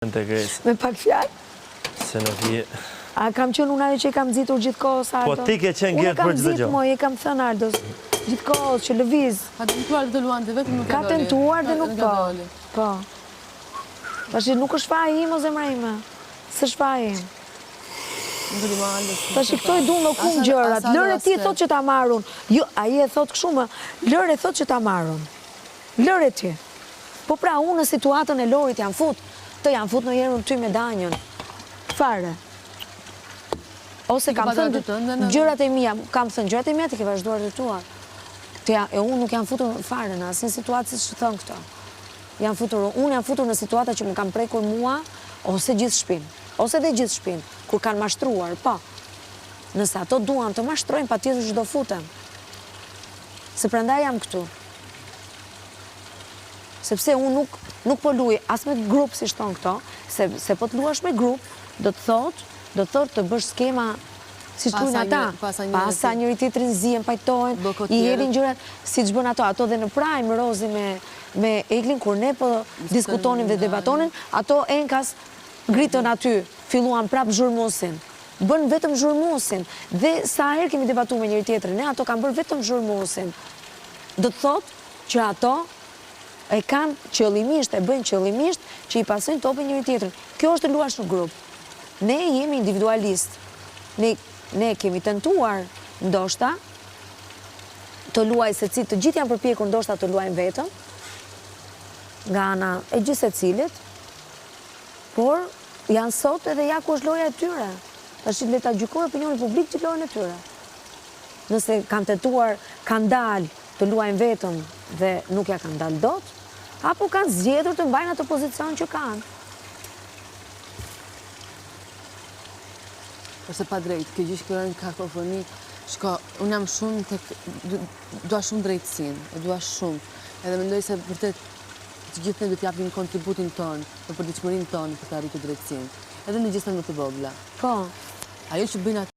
Me pak fjalë? Se nuk je... A kam qenë unë ajo që i kam nxitur gjithkohës, Ardo? Po ti ke qenë gjerë për çdo gjë. Unë kam thënë Ardos, gjithkohës që lëviz. Ka tentuar dhe luante vetëm nuk Ka tentuar dhe nuk po. Po. Tash nuk është faji im o zemra ime. S'është faji im. Tash këto i duan lokum gjërat. Lëre ti thot që ta marrun. Jo, ai e thot kështu më. Lëre thot që ta marrun. Lëre ti. Po pra unë në situatën e Lorit janë fut. Të janë fut në herën ty me danjën. Fare. Ose kam thënë gjërat e mia, ti ke vazhduar të tua. Unë nuk jam futur fare në asnjë situatë siç thon këto. Unë jam futur në situata që më kanë prekur mua ose gjithë shtëpinë, ose dhe gjithë shtëpinë, kur kanë mashtruar, po. Nëse ato duan të mashtrojnë, patjetër që do futem. Se prandaj jam këtu. Sepse unë nuk po luaj as me grup si thon këto, se po të luash me grup, do të thotë të bësh skema si shkruajnë ata, pasa njëri tjetrin zihen, pajtojnë, i hedhin gjërat siç bën ato dhe në prime Rozi me Eglin kur ne po diskutonin dhe debatonin, ato enkas ngritën aty, filluan prap zhurmusin. Bën vetëm zhurmusin dhe sa herë kemi debatuar me njëri tjetrin, ato kanë bërë vetëm zhurmusin. Do të thotë që ato e kanë qëllimisht, e bëjnë qëllimisht që i pasojnë topin njëri tjetrin. Kjo është të luash në grup. Ne jemi individualist. Ne kemi tentuar, ndoshta, të luaj secili, të gjithë janë përpjekur ndoshta të luajnë vetëm, nga ana e gjithë secilit, por janë sot edhe ja ku është loja e tyre. Tash le ta gjykojë opinioni publik që lojën e tyre. Nëse kanë tentuar, kanë dalë të luajnë vetëm dhe nuk ja kanë dalë dot, apo kanë zgjedhur të mbajnë atë pozicion që kanë. Ose pa drejt, kjo gjë që kërën kakofoni, shko, unë jam shumë, dua shumë drejtësinë, e dua shumë. Edhe mendoj se vërtet të gjithë ne do t'japim kontributin tonë, në përditshmërinë tonë për të arritur drejtësinë. Edhe në gjëra më të vogla. Po. Ajo që bëjnë